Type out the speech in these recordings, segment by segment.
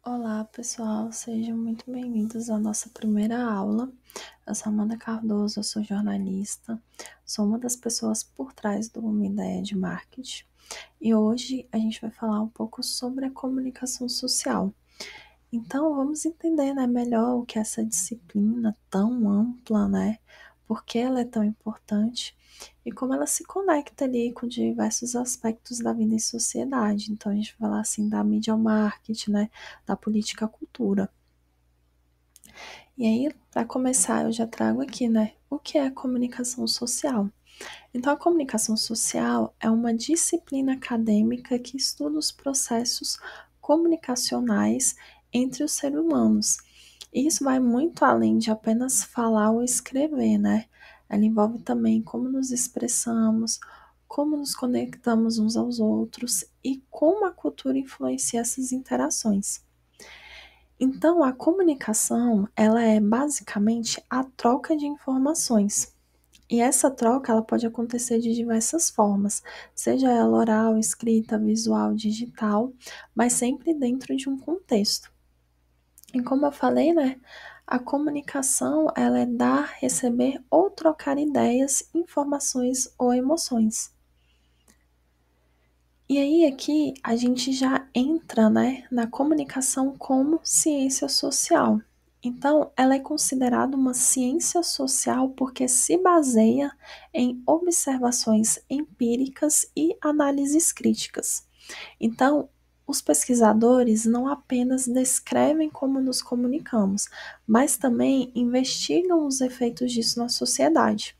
Olá, pessoal, sejam muito bem-vindos à nossa primeira aula. Eu sou Amanda Cardoso, eu sou jornalista, sou uma das pessoas por trás do Uma Ideia de Marketing e hoje a gente vai falar um pouco sobre a comunicação social. Então, vamos entender, melhor o que é essa disciplina tão ampla, por que ela é tão importante e como ela se conecta ali com diversos aspectos da vida em sociedade. Então, a gente vai falar assim da mídia ao marketing, da política à cultura. E aí, para começar, eu já trago aqui, o que é a comunicação social? Então, a comunicação social é uma disciplina acadêmica que estuda os processos comunicacionais entre os seres humanos. E isso vai muito além de apenas falar ou escrever, Ela envolve também como nos expressamos, como nos conectamos uns aos outros e como a cultura influencia essas interações. Então, a comunicação, ela é basicamente a troca de informações. E essa troca, ela pode acontecer de diversas formas, seja ela oral, escrita, visual, digital, mas sempre dentro de um contexto. E como eu falei, a comunicação, ela é dar, receber ou trocar ideias, informações ou emoções. E aí aqui a gente já entra, na comunicação como ciência social. Então, ela é considerada uma ciência social porque se baseia em observações empíricas e análises críticas. Então, os pesquisadores não apenas descrevem como nos comunicamos, mas também investigam os efeitos disso na sociedade.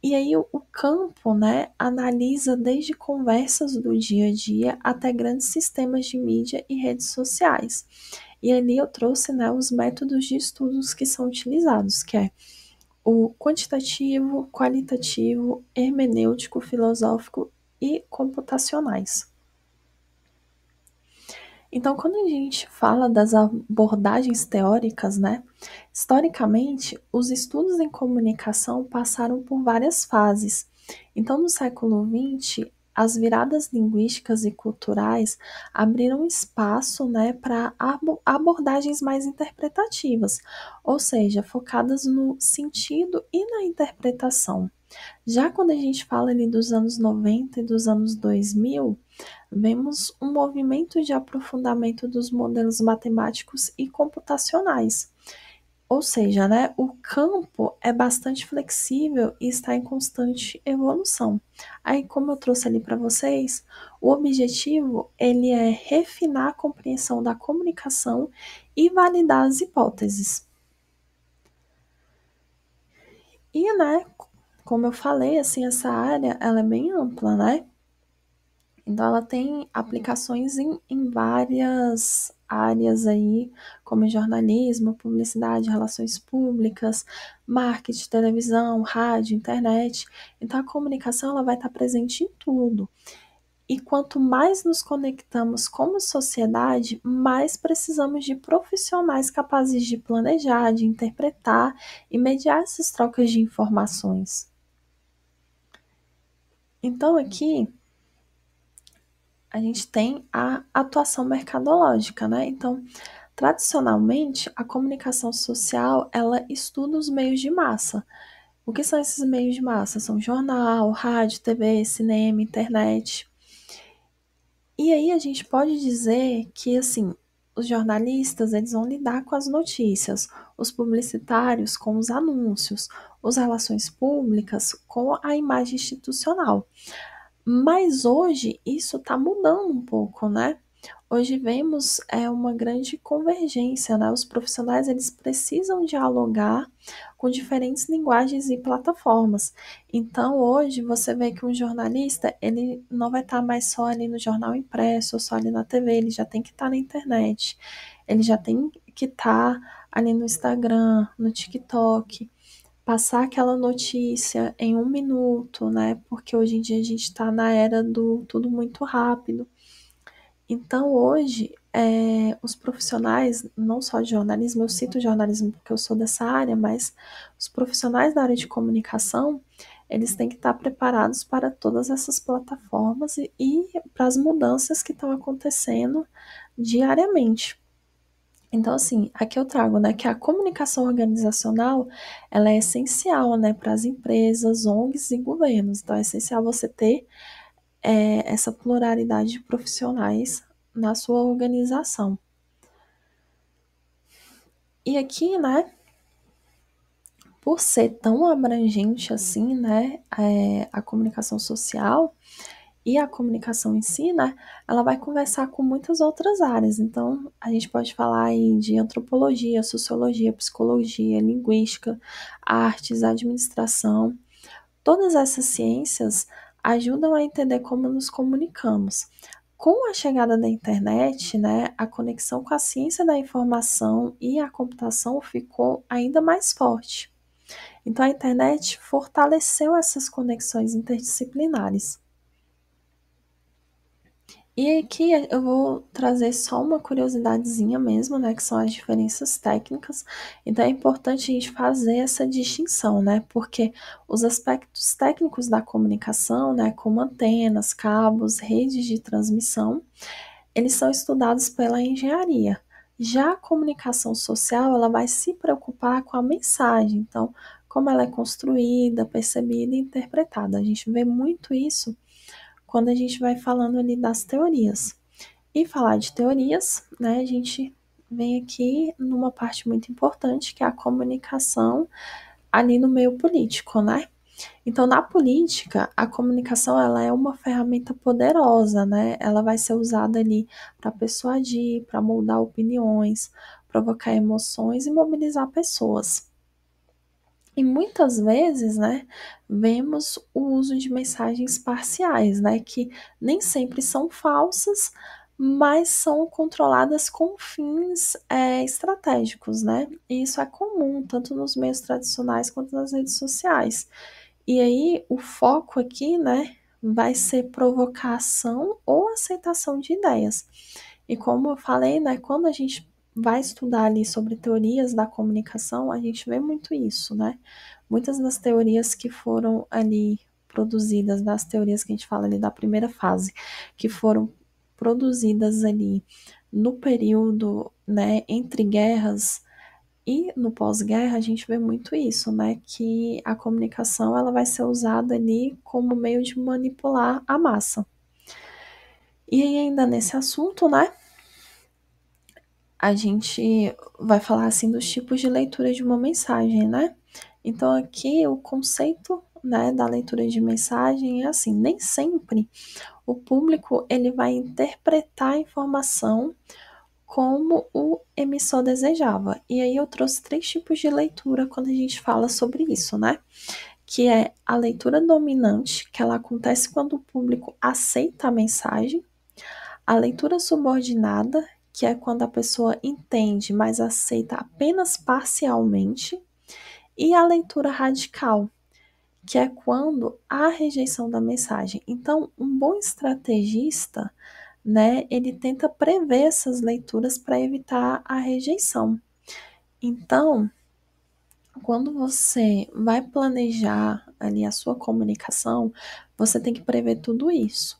E aí o campo, analisa desde conversas do dia a dia até grandes sistemas de mídia e redes sociais. E ali eu trouxe, os métodos de estudos que são utilizados, que é o quantitativo, qualitativo, hermenêutico, filosófico e computacionais. Então, quando a gente fala das abordagens teóricas, historicamente, os estudos em comunicação passaram por várias fases. Então, no século XX, as viradas linguísticas e culturais abriram espaço, para abordagens mais interpretativas, ou seja, focadas no sentido e na interpretação. Já quando a gente fala ali dos anos 90 e dos anos 2000, vemos um movimento de aprofundamento dos modelos matemáticos e computacionais. Ou seja, o campo é bastante flexível e está em constante evolução. Aí, como eu trouxe ali para vocês, o objetivo ele é refinar a compreensão da comunicação e validar as hipóteses. E, como eu falei, assim, essa área ela é bem ampla, Então, ela tem aplicações em várias áreas aí, como jornalismo, publicidade, relações públicas, marketing, televisão, rádio, internet. Então, a comunicação ela vai estar presente em tudo. E quanto mais nos conectamos como sociedade, mais precisamos de profissionais capazes de planejar, de interpretar e mediar essas trocas de informações. Então, aqui a gente tem a atuação mercadológica, Então, tradicionalmente, a comunicação social, ela estuda os meios de massa. O que são esses meios de massa? São jornal, rádio, TV, cinema, internet. E aí a gente pode dizer que, assim, os jornalistas, eles vão lidar com as notícias, os publicitários com os anúncios, as relações públicas com a imagem institucional. Mas hoje isso está mudando um pouco, Hoje vemos uma grande convergência, Os profissionais eles precisam dialogar com diferentes linguagens e plataformas. Então hoje você vê que um jornalista ele não vai estar mais só ali no jornal impresso ou só ali na TV, ele já tem que estar na internet, ele já tem que estar ali no Instagram, no TikTok, passar aquela notícia em 1 minuto, Porque hoje em dia a gente está na era do tudo muito rápido. Então, hoje, os profissionais, não só de jornalismo, eu cito jornalismo porque eu sou dessa área, mas os profissionais da área de comunicação, eles têm que estar preparados para todas essas plataformas e para as mudanças que estão acontecendo diariamente. Então, assim, aqui eu trago, né, que a comunicação organizacional, ela é essencial, né, para as empresas, ONGs e governos. Então, é essencial você ter essa pluralidade de profissionais na sua organização. E aqui, né, por ser tão abrangente assim, né, a comunicação social e a comunicação em si, né, ela vai conversar com muitas outras áreas. Então, a gente pode falar aí de antropologia, sociologia, psicologia, linguística, artes, administração. Todas essas ciências ajudam a entender como nos comunicamos. Com a chegada da internet, né, a conexão com a ciência da informação e a computação ficou ainda mais forte. Então, a internet fortaleceu essas conexões interdisciplinares. E aqui eu vou trazer só uma curiosidadezinha mesmo, né, que são as diferenças técnicas. Então é importante a gente fazer essa distinção, né, porque os aspectos técnicos da comunicação, né, como antenas, cabos, redes de transmissão, eles são estudados pela engenharia. Já a comunicação social, ela vai se preocupar com a mensagem, então, como ela é construída, percebida e interpretada. A gente vê muito isso quando a gente vai falando ali das teorias. E falar de teorias, né, a gente vem aqui numa parte muito importante, que é a comunicação ali no meio político, né? Então, na política, a comunicação ela é uma ferramenta poderosa, né? Ela vai ser usada ali para persuadir, para moldar opiniões, provocar emoções e mobilizar pessoas. E muitas vezes, né, vemos o uso de mensagens parciais, né, que nem sempre são falsas, mas são controladas com fins estratégicos, né? E isso é comum tanto nos meios tradicionais quanto nas redes sociais. E aí o foco aqui, né, vai ser provocação ou aceitação de ideias. E como eu falei, né, quando a gente vai estudar ali sobre teorias da comunicação, a gente vê muito isso, né? Muitas das teorias que foram ali produzidas, das teorias que a gente fala ali da primeira fase, que foram produzidas ali no período, né, entre guerras e no pós-guerra, a gente vê muito isso, né, que a comunicação ela vai ser usada ali como meio de manipular a massa. E aí, ainda nesse assunto, né, a gente vai falar assim dos tipos de leitura de uma mensagem, né? Então aqui o conceito, né, da leitura de mensagem é assim, nem sempre o público ele vai interpretar a informação como o emissor desejava. E aí eu trouxe três tipos de leitura quando a gente fala sobre isso, né? Que é a leitura dominante, que ela acontece quando o público aceita a mensagem, a leitura subordinada, que é quando a pessoa entende, mas aceita apenas parcialmente, e a leitura radical, que é quando há rejeição da mensagem. Então, um bom estrategista, né, ele tenta prever essas leituras para evitar a rejeição. Então, quando você vai planejar ali a sua comunicação, você tem que prever tudo isso.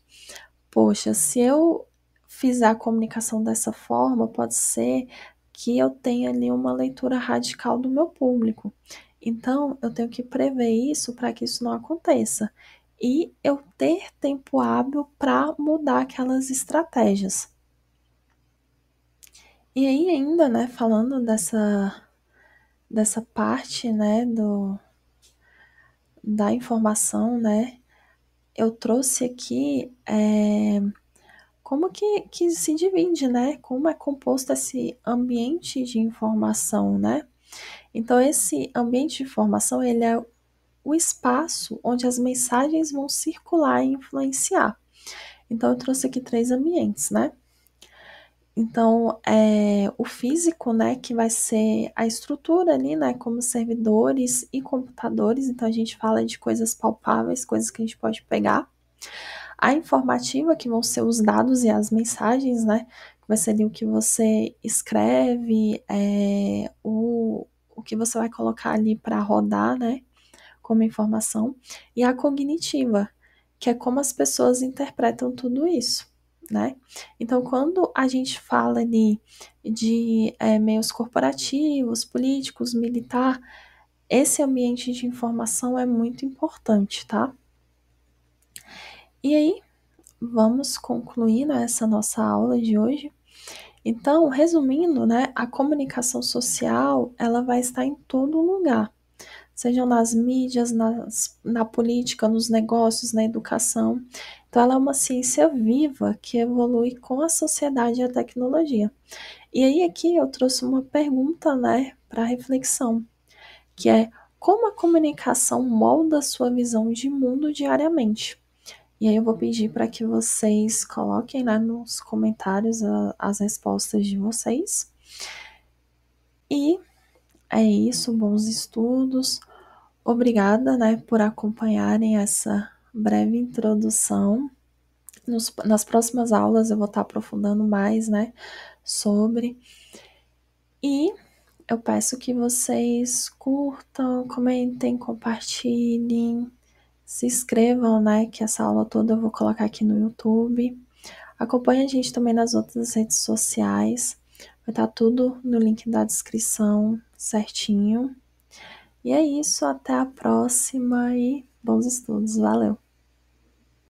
Poxa, se eu fizer a comunicação dessa forma, pode ser que eu tenha ali uma leitura radical do meu público. Então, eu tenho que prever isso para que isso não aconteça. E eu ter tempo hábil para mudar aquelas estratégias. E aí, ainda, né, falando dessa parte, né, da informação, né, eu trouxe aqui como que se divide, né? Como é composto esse ambiente de informação, né? Então, esse ambiente de informação, ele é o espaço onde as mensagens vão circular e influenciar. Então, eu trouxe aqui três ambientes, né? Então, o físico, né, que vai ser a estrutura ali, né, como servidores e computadores. Então, a gente fala de coisas palpáveis, coisas que a gente pode pegar. A informativa, que vão ser os dados e as mensagens, né? Que vai ser ali o que você escreve, o que você vai colocar ali para rodar, né? Como informação. E a cognitiva, que é como as pessoas interpretam tudo isso, né? Então, quando a gente fala ali de meios corporativos, políticos, militar, esse ambiente de informação é muito importante, tá? E aí, vamos concluir, né, essa nossa aula de hoje. Então, resumindo, né, a comunicação social, ela vai estar em todo lugar, sejam nas mídias, na política, nos negócios, na educação. Então, ela é uma ciência viva que evolui com a sociedade e a tecnologia. E aí, aqui eu trouxe uma pergunta, né, para reflexão, que é: como a comunicação molda a sua visão de mundo diariamente? E aí eu vou pedir para que vocês coloquem lá nos comentários as respostas de vocês. E é isso, bons estudos. Obrigada, né, por acompanharem essa breve introdução. Nas próximas aulas eu vou estar aprofundando mais, né, sobre. E eu peço que vocês curtam, comentem, compartilhem, se inscrevam, né, que essa aula toda eu vou colocar aqui no YouTube. Acompanhe a gente também nas outras redes sociais. Vai estar tudo no link da descrição certinho. E é isso, até a próxima e bons estudos. Valeu!